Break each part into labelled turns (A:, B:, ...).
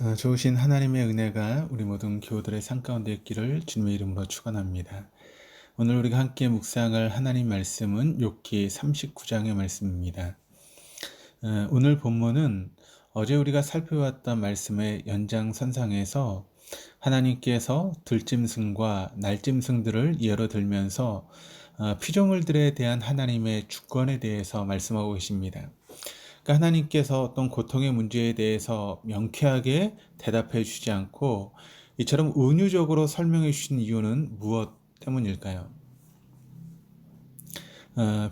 A: 좋으신 하나님의 은혜가 우리 모든 교우들의 삶 가운데 있기를 주님의 이름으로 축원합니다. 오늘 우리가 함께 묵상할 하나님 말씀은 욥기 39장의 말씀입니다. 오늘 본문은 어제 우리가 살펴봤던 말씀의 연장선상에서 하나님께서 들짐승과 날짐승들을 예로 들면서 피조물들에 대한 하나님의 주권에 대해서 말씀하고 계십니다. 그러니까 하나님께서 어떤 고통의 문제에 대해서 명쾌하게 대답해 주지 않고 이처럼 은유적으로 설명해 주신 이유는 무엇 때문일까요?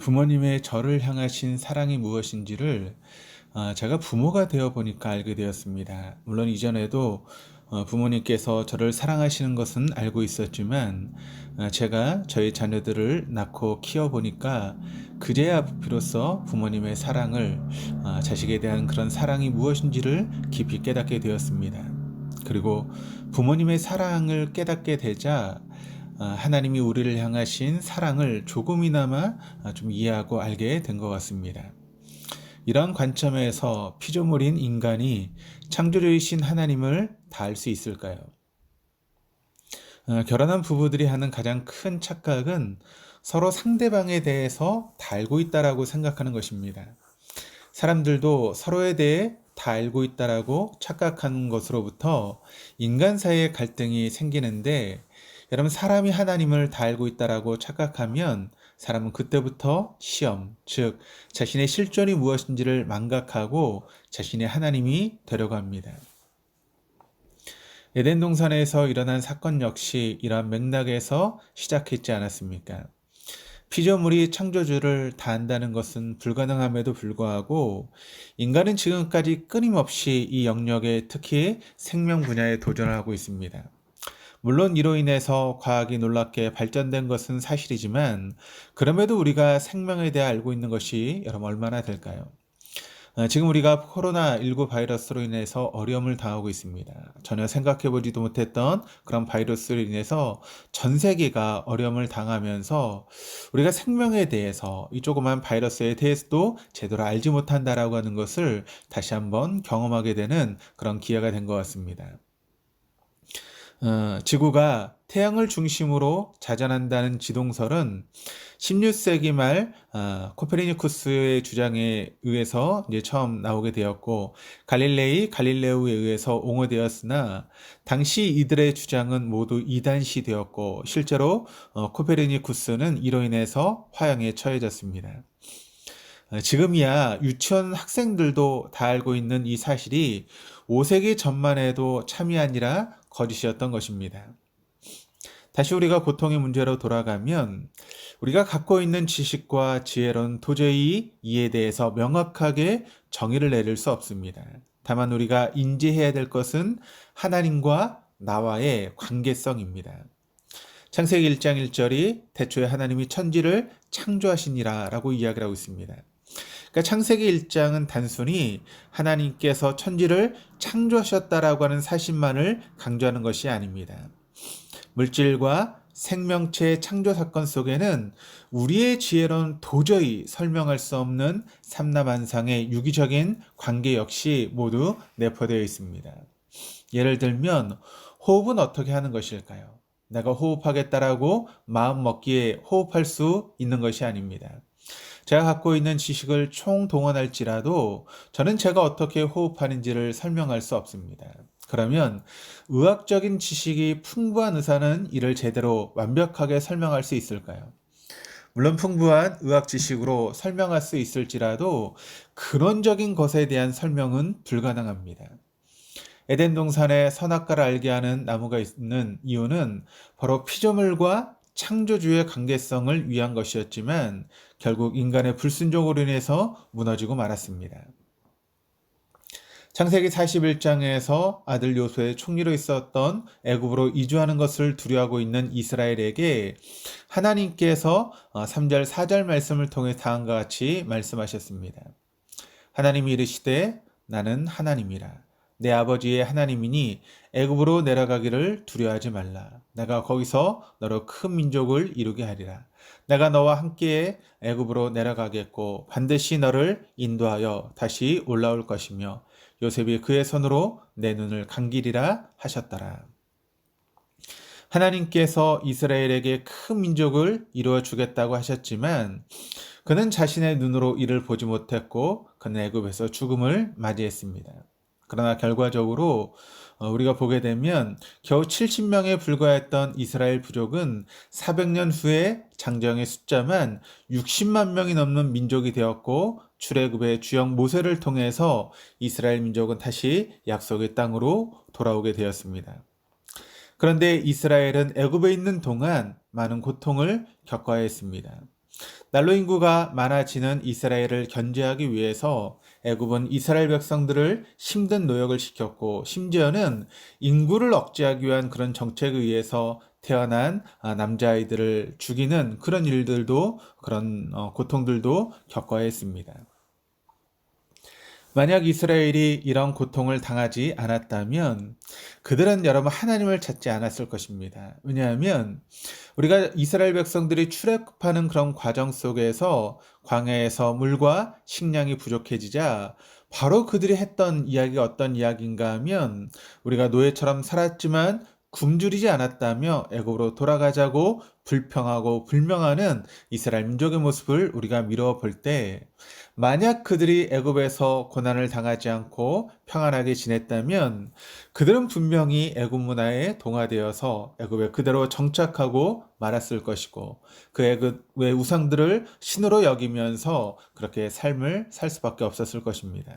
A: 부모님의 저를 향하신 사랑이 무엇인지를 제가 부모가 되어 보니까 알게 되었습니다. 물론 이전에도 부모님께서 저를 사랑하시는 것은 알고 있었지만 제가 저희 자녀들을 낳고 키워보니까 그제야 비로소 부모님의 사랑을 자식에 대한 그런 사랑이 무엇인지를 깊이 깨닫게 되었습니다. 그리고 부모님의 사랑을 깨닫게 되자 하나님이 우리를 향하신 사랑을 조금이나마 좀 이해하고 알게 된 것 같습니다. 이런 관점에서 피조물인 인간이 창조주이신 하나님을 다 알 수 있을까요? 결혼한 부부들이 하는 가장 큰 착각은 서로 상대방에 대해서 다 알고 있다라고 생각하는 것입니다. 사람들도 서로에 대해 다 알고 있다라고 착각하는 것으로부터 인간 사이의 갈등이 생기는데, 여러분, 사람이 하나님을 다 알고 있다라고 착각하면 사람은 그때부터 시험, 즉 자신의 실존이 무엇인지를 망각하고 자신의 하나님이 되려고 합니다. 에덴 동산에서 일어난 사건 역시 이러한 맥락에서 시작했지 않았습니까? 피조물이 창조주를 다 안다는 것은 불가능함에도 불구하고 인간은 지금까지 끊임없이 이 영역에, 특히 생명 분야에 도전을 하고 있습니다. 물론 이로 인해서 과학이 놀랍게 발전된 것은 사실이지만, 그럼에도 우리가 생명에 대해 알고 있는 것이 여러분 얼마나 될까요? 지금 우리가 코로나19 바이러스로 인해서 어려움을 당하고 있습니다. 전혀 생각해보지도 못했던 그런 바이러스로 인해서 전 세계가 어려움을 당하면서 우리가 생명에 대해서, 이 조그만 바이러스에 대해서도 제대로 알지 못한다라고 하는 것을 다시 한번 경험하게 되는 그런 기회가 된 것 같습니다. 지구가 태양을 중심으로 자전한다는 지동설은 16세기 말 코페르니쿠스의 주장에 의해서 이제 처음 나오게 되었고, 갈릴레오에 의해서 옹호되었으나 당시 이들의 주장은 모두 이단시되었고, 실제로 코페르니쿠스는 이로 인해서 화형에 처해졌습니다. 지금이야 유치원 학생들도 다 알고 있는 이 사실이 5세기 전만 해도 참이 아니라 거짓이었던 것입니다. 다시 우리가 고통의 문제로 돌아가면 우리가 갖고 있는 지식과 지혜로는 도저히 이에 대해서 명확하게 정의를 내릴 수 없습니다. 다만 우리가 인지해야 될 것은 하나님과 나와의 관계성입니다. 창세기 1장 1절이 태초에 하나님이 천지를 창조하시니라 라고 이야기를 하고 있습니다. 그러니까 창세기 1장은 단순히 하나님께서 천지를 창조하셨다라고 하는 사실만을 강조하는 것이 아닙니다. 물질과 생명체의 창조 사건 속에는 우리의 지혜로는 도저히 설명할 수 없는 삼라만상의 유기적인 관계 역시 모두 내포되어 있습니다. 예를 들면 호흡은 어떻게 하는 것일까요? 내가 호흡하겠다라고 마음 먹기에 호흡할 수 있는 것이 아닙니다. 제가 갖고 있는 지식을 총동원할지라도 저는 제가 어떻게 호흡하는지를 설명할 수 없습니다. 그러면 의학적인 지식이 풍부한 의사는 이를 제대로 완벽하게 설명할 수 있을까요? 물론 풍부한 의학 지식으로 설명할 수 있을지라도 근원적인 것에 대한 설명은 불가능합니다. 에덴 동산에 선악과를 알게 하는 나무가 있는 이유는 바로 피조물과 창조주의 관계성을 위한 것이었지만 결국 인간의 불순종으로 인해서 무너지고 말았습니다. 창세기 41장에서 아들 요수의 총리로 있었던 애굽으로 이주하는 것을 두려워하고 있는 이스라엘에게 하나님께서 3절 4절 말씀을 통해 다음과 같이 말씀하셨습니다. 하나님이 이르시되 나는 하나님이라. 내 아버지의 하나님이니 애굽으로 내려가기를 두려워하지 말라. 내가 거기서 너로 큰 민족을 이루게 하리라. 내가 너와 함께 애굽으로 내려가겠고 반드시 너를 인도하여 다시 올라올 것이며 요셉이 그의 손으로 내 눈을 감기리라 하셨더라. 하나님께서 이스라엘에게 큰 민족을 이루어 주겠다고 하셨지만 그는 자신의 눈으로 이를 보지 못했고 그는 애굽에서 죽음을 맞이했습니다. 그러나 결과적으로 우리가 보게 되면 겨우 70명에 불과했던 이스라엘 부족은 400년 후에 장정의 숫자만 60만 명이 넘는 민족이 되었고 출애굽의 주역 모세를 통해서 이스라엘 민족은 다시 약속의 땅으로 돌아오게 되었습니다. 그런데 이스라엘은 애굽에 있는 동안 많은 고통을 겪어야 했습니다. 난로 인구가 많아지는 이스라엘을 견제하기 위해서 애굽은 이스라엘 백성들을 힘든 노역을 시켰고 심지어는 인구를 억제하기 위한 그런 정책에 의해서 태어난 남자아이들을 죽이는 그런 일들도 그런 고통들도 겪어야 했습니다. 만약 이스라엘이 이런 고통을 당하지 않았다면 그들은 여러분 하나님을 찾지 않았을 것입니다. 왜냐하면 우리가 이스라엘 백성들이 출애굽하는 그런 과정 속에서 광야에서 물과 식량이 부족해지자 바로 그들이 했던 이야기가 어떤 이야기인가 하면 우리가 노예처럼 살았지만 굶주리지 않았다며 애굽으로 돌아가자고 불평하고 불명하는 이스라엘 민족의 모습을 우리가 미루어 볼 때 만약 그들이 애굽에서 고난을 당하지 않고 평안하게 지냈다면 그들은 분명히 애굽 문화에 동화되어서 애굽에 그대로 정착하고 말았을 것이고 그 애굽의 우상들을 신으로 여기면서 그렇게 삶을 살 수밖에 없었을 것입니다.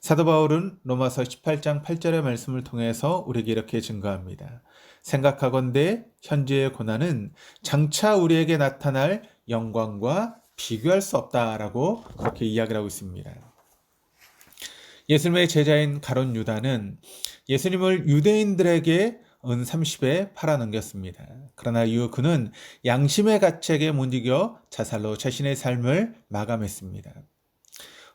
A: 사도 바울은 로마서 18장 8절의 말씀을 통해서 우리에게 이렇게 증거합니다. 생각하건대 현재의 고난은 장차 우리에게 나타날 영광과 비교할 수 없다라고 그렇게 이야기를 하고 있습니다. 예수님의 제자인 가룟 유다는 예수님을 유대인들에게 은 30에 팔아넘겼습니다. 그러나 이후 그는 양심의 가책에 못 이겨 자살로 자신의 삶을 마감했습니다.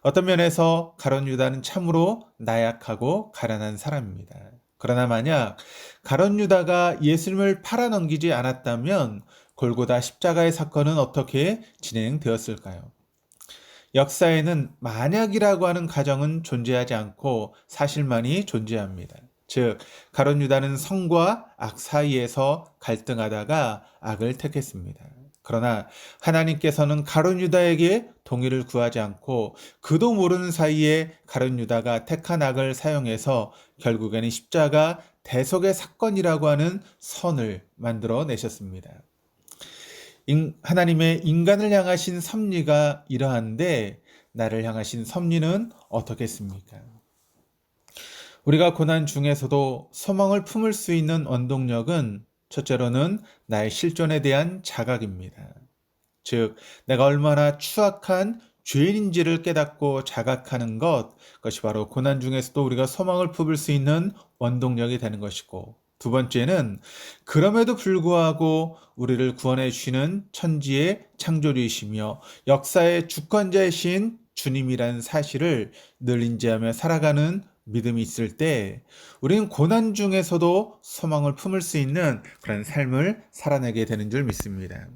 A: 어떤 면에서 가룟 유다는 참으로 나약하고 가련한 사람입니다. 그러나 만약 가룟 유다가 예수님을 팔아넘기지 않았다면 골고다 십자가의 사건은 어떻게 진행되었을까요? 역사에는 만약이라고 하는 가정은 존재하지 않고 사실만이 존재합니다. 즉 가룟 유다는 성과 악 사이에서 갈등하다가 악을 택했습니다. 그러나 하나님께서는 가룟 유다에게 동의를 구하지 않고 그도 모르는 사이에 가룟 유다가 택한 악을 사용해서 결국에는 십자가 대속의 사건이라고 하는 선을 만들어 내셨습니다. 하나님의 인간을 향하신 섭리가 이러한데 나를 향하신 섭리는 어떻겠습니까? 우리가 고난 중에서도 소망을 품을 수 있는 원동력은 첫째로는 나의 실존에 대한 자각입니다. 즉 내가 얼마나 추악한 죄인인지를 깨닫고 자각하는 그것이 바로 고난 중에서도 우리가 소망을 품을 수 있는 원동력이 되는 것이고 두 번째는 그럼에도 불구하고 우리를 구원해 주시는 천지의 창조주이시며 역사의 주권자이신 주님이라는 사실을 늘 인지하며 살아가는 믿음이 있을 때 우리는 고난 중에서도 소망을 품을 수 있는 그런 삶을 살아내게 되는 줄 믿습니다.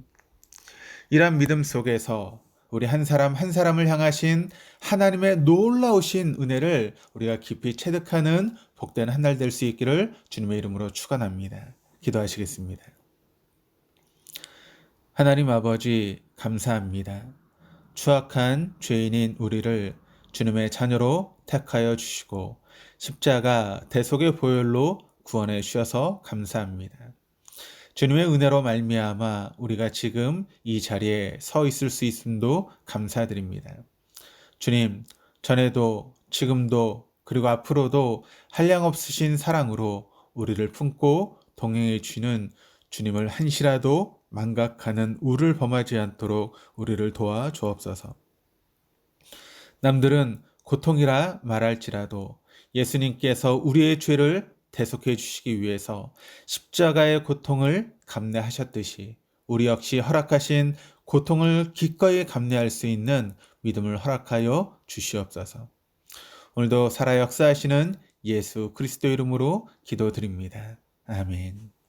A: 이러한 믿음 속에서 우리 한 사람 한 사람을 향하신 하나님의 놀라우신 은혜를 우리가 깊이 체득하는 복된 한 날 될 수 있기를 주님의 이름으로 축원합니다. 기도하시겠습니다. 하나님 아버지 감사합니다. 추악한 죄인인 우리를 주님의 자녀로 택하여 주시고 십자가 대속의 보혈로 구원해 주셔서 감사합니다. 주님의 은혜로 말미암아 우리가 지금 이 자리에 서 있을 수 있음도 감사드립니다. 주님, 전에도 지금도 그리고 앞으로도 한량없으신 사랑으로 우리를 품고 동행해 주시는 주님을 한시라도 망각하는 우를 범하지 않도록 우리를 도와 주옵소서. 남들은 고통이라 말할지라도 예수님께서 우리의 죄를 대속해 주시기 위해서 십자가의 고통을 감내하셨듯이 우리 역시 허락하신 고통을 기꺼이 감내할 수 있는 믿음을 허락하여 주시옵소서. 오늘도 살아 역사하시는 예수 그리스도 이름으로 기도드립니다. 아멘.